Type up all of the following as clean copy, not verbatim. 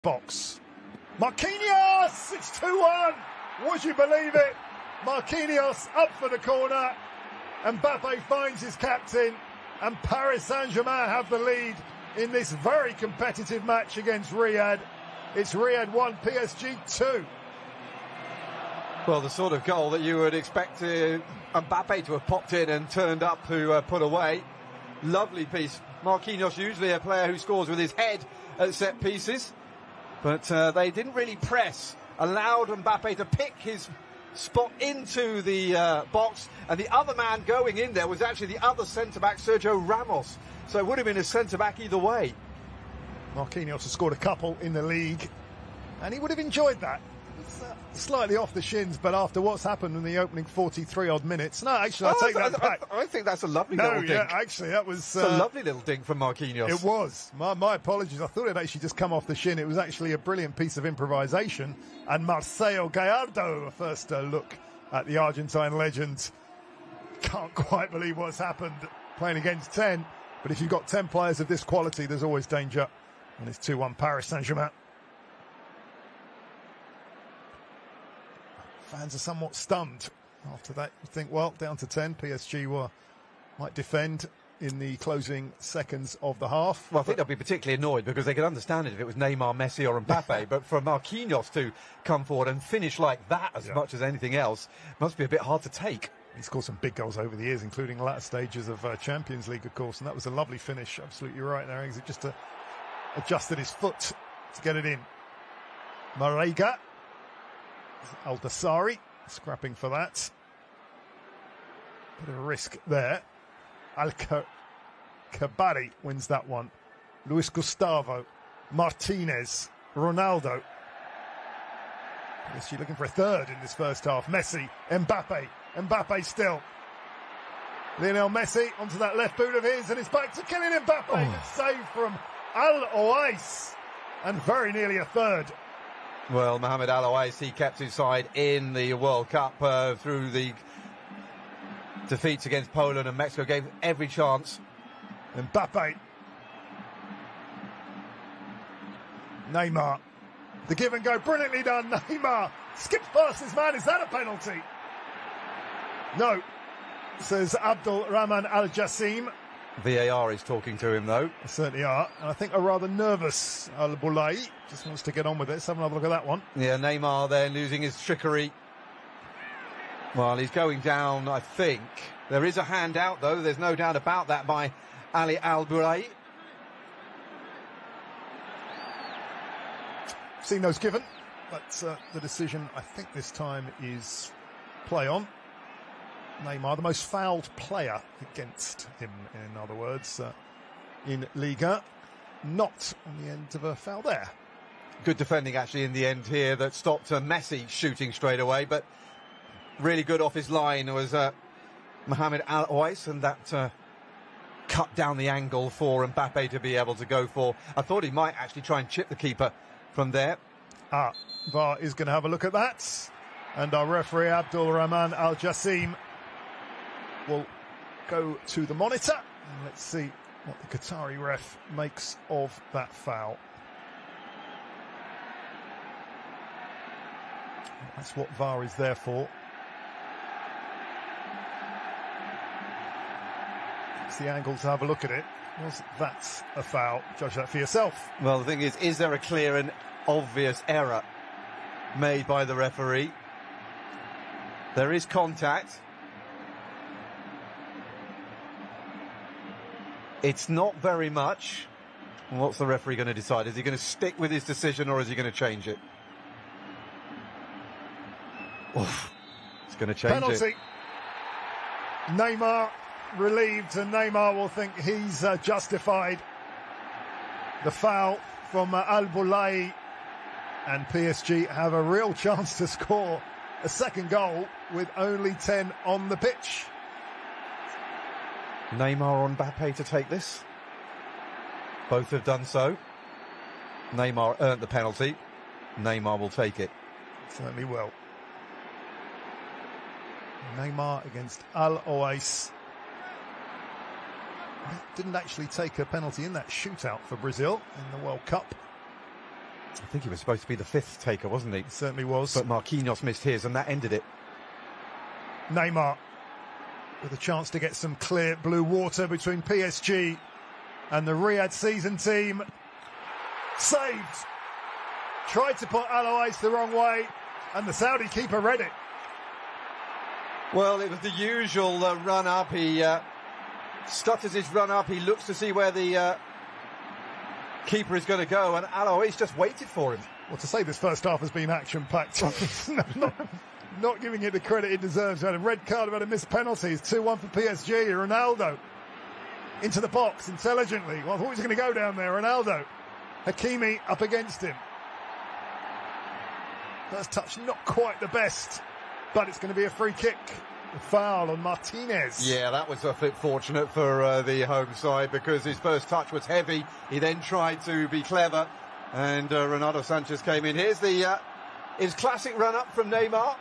box. Marquinhos! It's 2-1! Would you believe it? Marquinhos up for the corner. Mbappe finds his captain, and Paris Saint-Germain have the lead in this very competitive match against Riyadh. It's Riyadh 1, PSG 2. Well, the sort of goal that you would expect Mbappe to have popped in and turned up to put away. Lovely piece. Marquinhos, usually a player who scores with his head at set pieces, but they didn't really press. Allowed Mbappe to pick his spot into the box, and the other man going in there was actually the other centre-back, Sergio Ramos. So it would have been a centre-back either way. Marquinhos has scored a couple in the league, and he would have enjoyed that. It's slightly off the shins, but after what's happened in the opening 43-odd minutes... No, actually, I take that back. I think that's a lovely little dink. Yeah, actually, that was... It's a lovely little dink from Marquinhos. It was. My apologies. I thought it had actually just come off the shin. It was actually a brilliant piece of improvisation. And Marcelo Gallardo, a first look at the Argentine legend. Can't quite believe what's happened playing against 10. But if you've got 10 players of this quality, there's always danger. And it's 2-1 Paris Saint-Germain. Fans are somewhat stunned after that. You think, well, down to 10, PSG might defend in the closing seconds of the half. Well, I think they'll be particularly annoyed because they could understand it if it was Neymar, Messi or Mbappe, but for Marquinhos to come forward and finish like that as much as anything else must be a bit hard to take. He's scored some big goals over the years, including the latter stages of Champions League, of course, and that was a lovely finish. Absolutely right there. He's just adjusted his foot to get it in. Marega. Al-Dassari scrapping for that. Bit of a risk there. Al-Kabari wins that one. Luis Gustavo, Martinez, Ronaldo. PSG looking for a third in this first half. Messi, Mbappe still. Lionel Messi onto that left boot of his, and it's back to Kylian Mbappe. Good save from Al-Owais, and very nearly a third. Well, Mohamed Al-Owais, he kept his side in the World Cup through the defeats against Poland and Mexico, gave every chance. Mbappe. Neymar. The give and go, brilliantly done. Neymar skips past his man. Is that a penalty? No, says Abdul Rahman Al Jassim. VAR is talking to him, though. They certainly are. And I think a rather nervous Al Boulay just wants to get on with it. Let's have another look at that one. Yeah, Neymar there losing his trickery. Well, he's going down, I think. There is a hand out, though. There's no doubt about that by Ali Al Boulay. Seen those given, but the decision, I think this time, is play on. Neymar, the most fouled player against him, in other words, in Liga. Not on the end of a foul there. Good defending, actually, in the end here that stopped Messi shooting straight away, but really good off his line was Mohamed Al-Owais, and that cut down the angle for Mbappe to be able to go for. I thought he might actually try and chip the keeper from there. VAR is going to have a look at that, and our referee Abdul Rahman Al Jassim will go to the monitor, and let's see what the Qatari ref makes of that foul. That's what VAR is there for. It's the angle to have a look at it. Was that a foul? Judge that for yourself. Well, the thing is there a clear and obvious error made by the referee? There is contact. It's not very much. What's the referee going to decide? Is he going to stick with his decision, or is he going to change it? Oof. It's going to change Penalty. it. Neymar relieved, and Neymar will think he's justified the foul from Al Boulay, and PSG have a real chance to score a second goal with only 10 on the pitch. Neymar or Mbappe to take this. Both have done so. Neymar earned the penalty. Neymar will take it. Certainly will. Neymar against Al-Owais. Didn't actually take a penalty in that shootout for Brazil in the World Cup. I think he was supposed to be the 5th taker, wasn't he? Certainly was. But Marquinhos missed his, and that ended it. Neymar with a chance to get some clear blue water between PSG and the Riyadh season team. Saved. Tried to put Alois the wrong way, and the Saudi keeper read it. Well, it was the usual run-up. He stutters his run-up. He looks to see where the keeper is going to go, and Alois just waited for him. Well, to say this first half has been action-packed, not giving it the credit it deserves. Had a red card, had a missed penalties. 2-1 for PSG. Ronaldo into the box intelligently. Well, I thought he was going to go down there. Ronaldo. Hakimi up against him. First touch not quite the best, but it's going to be a free kick. A foul on Martinez. Yeah, that was a bit fortunate for the home side, because his first touch was heavy. He then tried to be clever, and Ronaldo Sanchez came in. Here's his classic run-up from Neymar,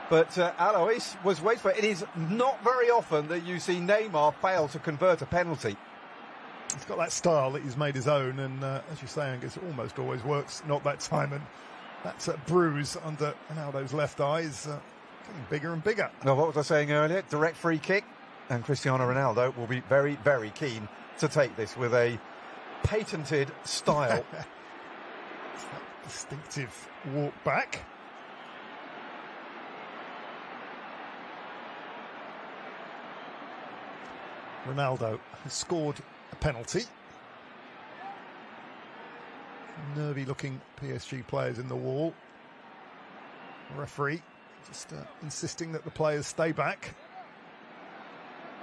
but Alois was waiting for it. It is not very often that you see Neymar fail to convert a penalty. He's got that style that he's made his own, and as you say, I guess it almost always works. Not that time, and that's a bruise under Ronaldo's left eye is getting bigger and bigger. Well, what was I saying earlier? Direct free kick, and Cristiano Ronaldo will be very, very keen to take this with a patented style. It's that distinctive walk back. Ronaldo has scored a penalty. Nervy looking PSG players in the wall. Referee just insisting that the players stay back.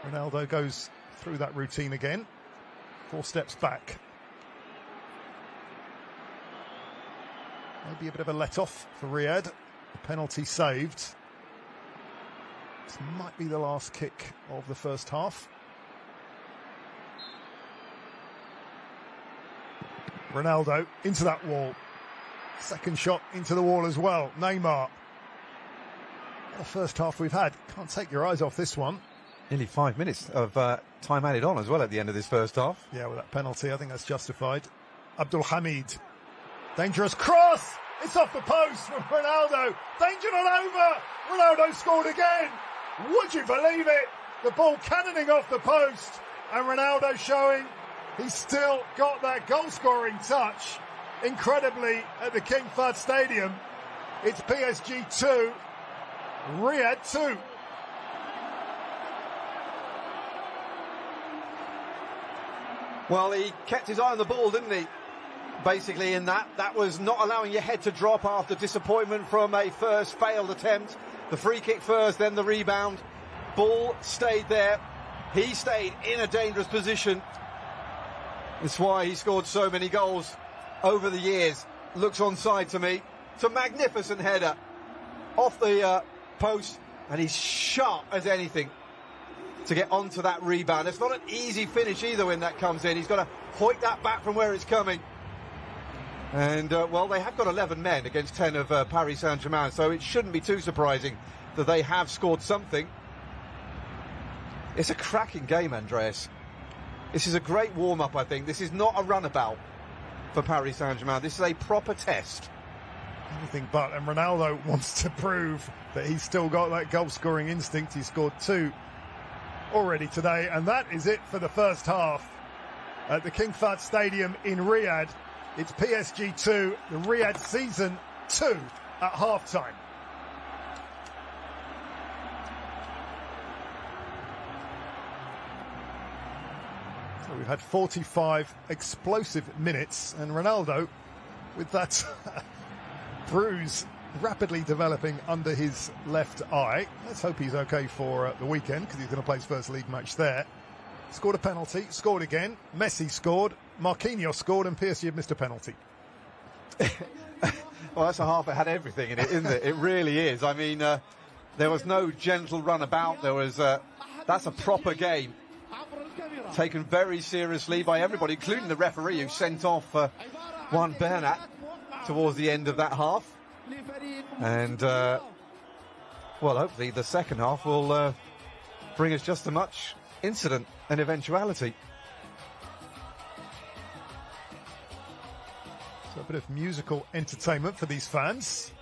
Ronaldo goes through that routine again. 4 steps back. Maybe a bit of a let-off for Riyadh. The penalty saved. This might be the last kick of the first half. Ronaldo into that wall. Second shot into the wall as well. Neymar. The first half we've had. Can't take your eyes off this one. Nearly 5 minutes of time added on as well at the end of this first half. Yeah, with that penalty, I think that's justified. Abdul Hamid. Dangerous cross. It's off the post from Ronaldo. Danger not over. Ronaldo scored again. Would you believe it? The ball cannoning off the post, and Ronaldo showing he's still got that goal-scoring touch. Incredibly, at the King Fahd Stadium, it's PSG 2, Riyadh 2. Well, he kept his eye on the ball, didn't he? Basically, in that was not allowing your head to drop after disappointment from a first failed attempt. The free kick first, then the rebound. Ball stayed there. He stayed in a dangerous position. That's why he scored so many goals over the years. Looks onside to me. It's a magnificent header off the post, and he's sharp as anything to get onto that rebound. It's not an easy finish either when that comes in. He's got to hoik that back from where it's coming. And, well, they have got 11 men against 10 of Paris Saint-Germain, so it shouldn't be too surprising that they have scored something. It's a cracking game, Andreas. This is a great warm-up, I think. This is not a runabout for Paris Saint-Germain. This is a proper test. Anything but. And Ronaldo wants to prove that he's still got that goal-scoring instinct. He scored 2 already today. And that is it for the first half at the King Fahd Stadium in Riyadh. It's PSG 2, the Riyadh season 2 at half-time. So we've had 45 explosive minutes, and Ronaldo, with that bruise rapidly developing under his left eye. Let's hope he's okay for the weekend, because he's going to play his first league match there. Scored a penalty, scored again. Messi scored, Marquinhos scored, and PSG have missed a penalty. Well, that's a half that had everything in it, isn't it? It really is. I mean, there was no gentle runabout. There was that's a proper game, taken very seriously by everybody, including the referee, who sent off Juan Bernat towards the end of that half. And, well, hopefully the second half will bring us just as much incident and eventuality. So A bit of musical entertainment for these fans.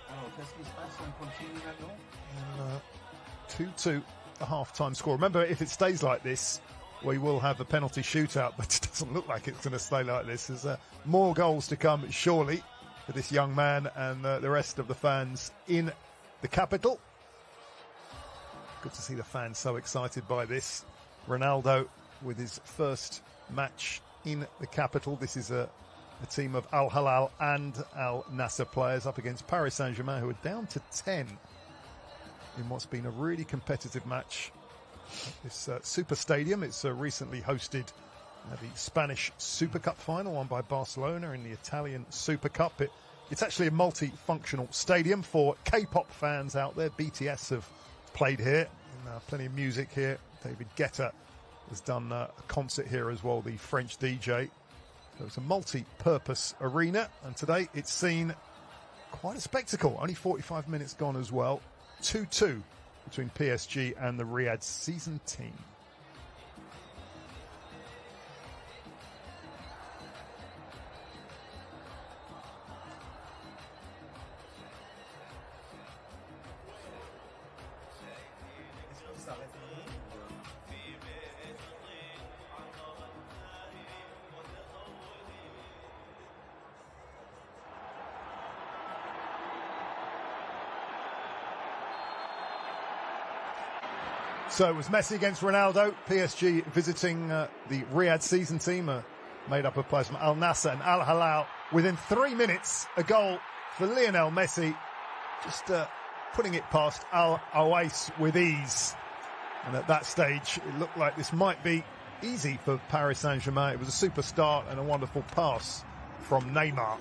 2-2, a half-time score. Remember, if it stays like this, we will have a penalty shootout, but it doesn't look like it's going to stay like this. There's more goals to come, surely, for this young man and the rest of the fans in the capital. Good to see the fans so excited by this. Ronaldo with his first match in the capital. This is a team of Al Hilal and Al Nassr players up against Paris Saint-Germain, who are down to 10 in what's been a really competitive match. This Super Stadium, it's recently hosted the Spanish Super Cup final, won by Barcelona, in the Italian Super Cup. It's actually a multifunctional stadium for K-pop fans out there. BTS have played here, and plenty of music here. David Guetta has done a concert here as well, the French DJ. So it's a multi-purpose arena, and today it's seen quite a spectacle. Only 45 minutes gone as well. 2-2 between PSG and the Riyadh season team. So it was Messi against Ronaldo. PSG visiting the Riyadh season team, made up of players from Al Nassr and Al Hilal. Within 3 minutes, a goal for Lionel Messi, just putting it past Al Awais with ease. And at that stage, it looked like this might be easy for Paris Saint-Germain. It was a super start and a wonderful pass from Neymar.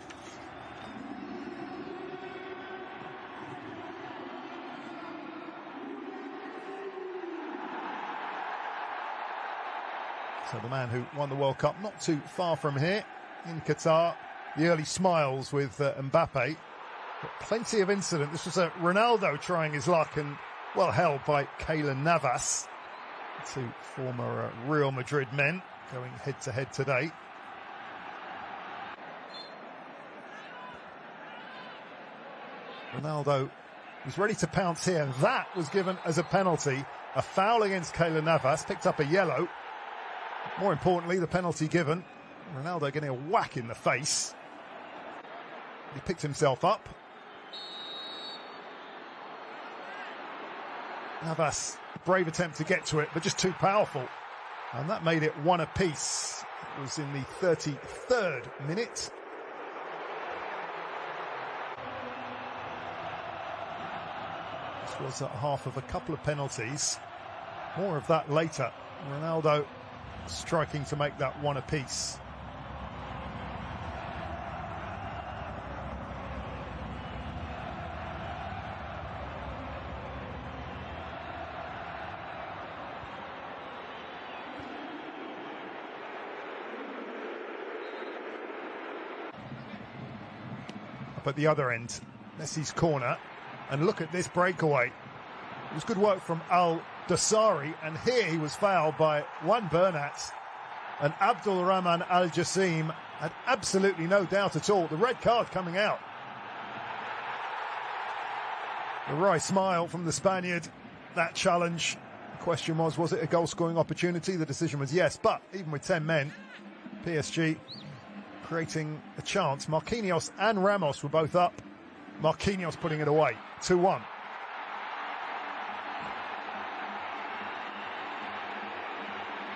So the man who won the World Cup not too far from here in Qatar. The early smiles with Mbappe. But plenty of incident. This was Ronaldo trying his luck and well held by Keylor Navas. Two former Real Madrid men going head to head today. Ronaldo was ready to pounce here. That was given as a penalty. A foul against Keylor Navas, picked up a yellow. More importantly, the penalty given. Ronaldo getting a whack in the face. He picked himself up. Navas, brave attempt to get to it, but just too powerful. And that made it one apiece. It was in the 33rd minute. This was half of a couple of penalties. More of that later. Ronaldo striking to make that one apiece. Up at the other end, Messi's corner, and look at this breakaway. It was good work from Al Dosari, and here he was fouled by Juan Bernat, and Abdul Rahman Al Jassim had absolutely no doubt at all. The red card coming out. A wry smile from the Spaniard. That challenge. The question was it a goal-scoring opportunity? The decision was yes, but even with 10 men, PSG creating a chance. Marquinhos and Ramos were both up. Marquinhos putting it away. 2-1.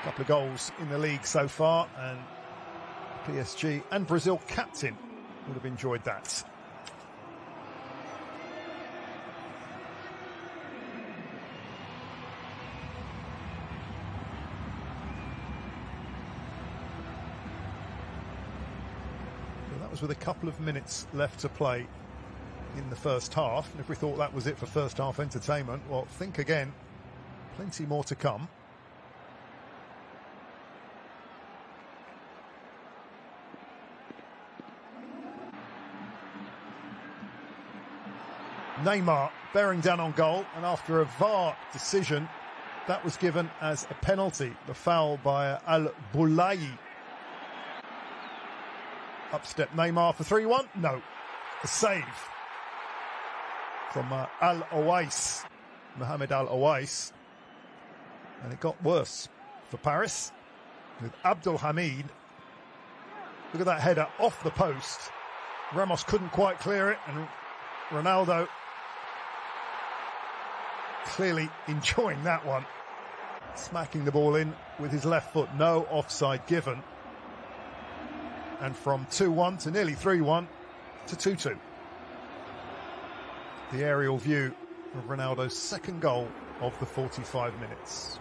Couple of goals in the league so far, and PSG and Brazil captain would have enjoyed that. So that was with a couple of minutes left to play in the first half, and if we thought that was it for first half entertainment, well, think again. Plenty more to come. Neymar bearing down on goal, and after a VAR decision, that was given as a penalty. The foul by Al Boulaye. Up step Neymar for 3-1. No. A save from Al-Owais, Mohamed Al-Owais. And it got worse for Paris with Abdul Hamid. Look at that header off the post. Ramos couldn't quite clear it, and Ronaldo clearly enjoying that one. Smacking the ball in with his left foot. No offside given. And from 2-1 to nearly 3-1 to 2-2. The aerial view of Ronaldo's second goal of the 45 minutes.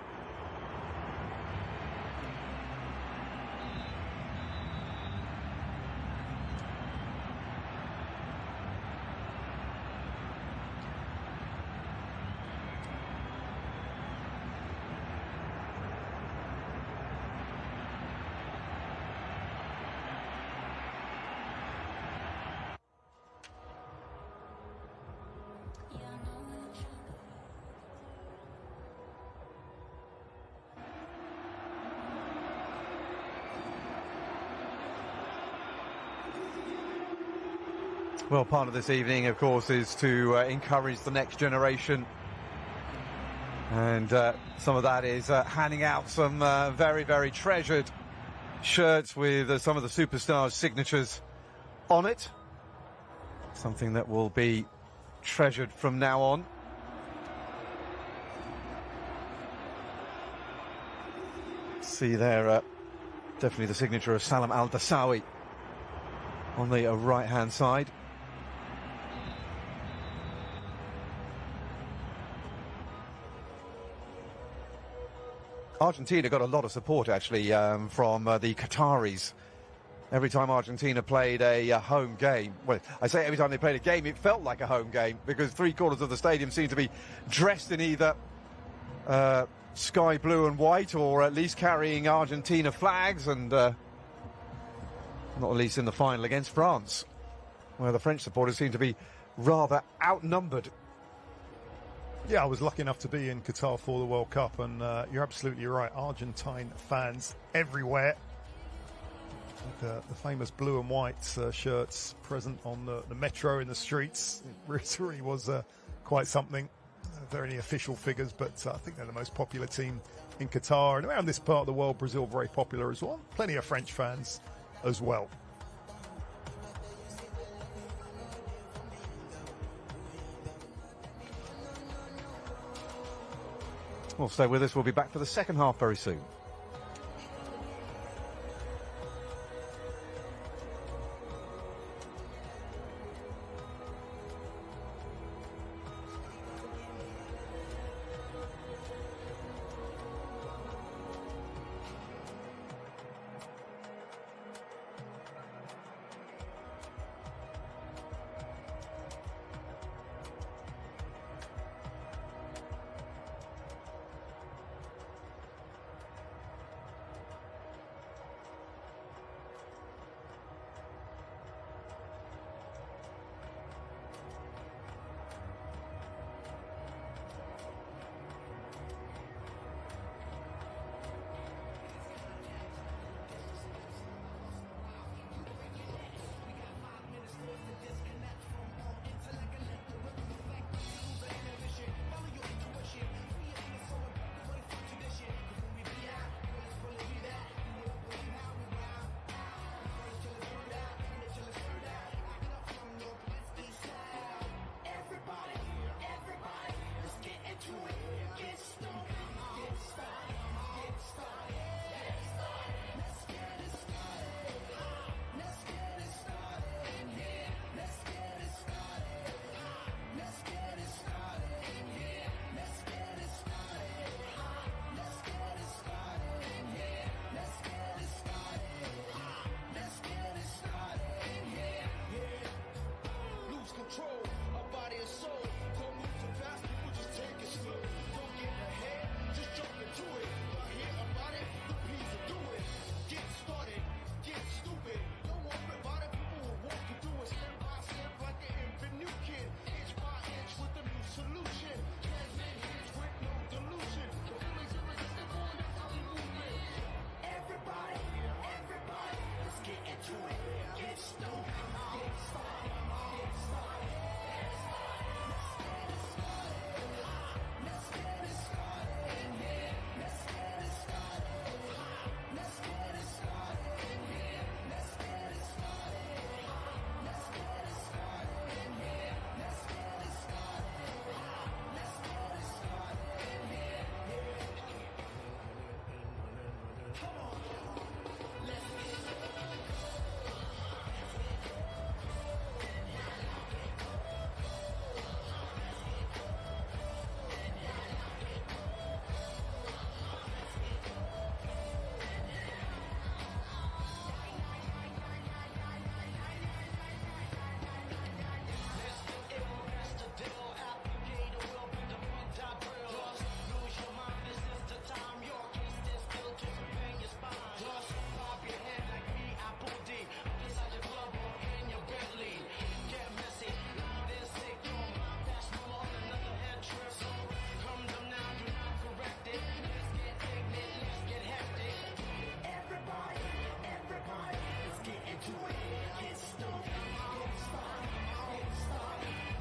Well, part of this evening, of course, is to encourage the next generation. And some of that is handing out some very, very treasured shirts with some of the superstars' signatures on it. Something that will be treasured from now on. See there, definitely the signature of Salam Al-Dasawi on the right-hand side. Argentina got a lot of support, actually, from the Qataris. Every time Argentina played a home game, well, I say every time they played a game, it felt like a home game, because 3/4 of the stadium seemed to be dressed in either sky blue and white, or at least carrying Argentina flags, and not least in the final against France, where the French supporters seemed to be rather outnumbered. Yeah, I was lucky enough to be in Qatar for the World Cup, and you're absolutely right. Argentine fans everywhere. With the famous blue and white shirts present on the metro in the streets. It really was quite something. There are any official figures, but I think they're the most popular team in Qatar. And around this part of the world, Brazil very popular as well. Plenty of French fans as well. Well, stay with us. We'll be back for the second half very soon.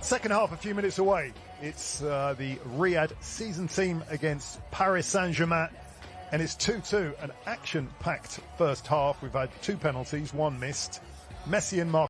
Second half a few minutes away. It's the Riyadh season team against Paris Saint-Germain, and it's 2-2, an action-packed first half. We've had 2 penalties, 1 missed. Messi and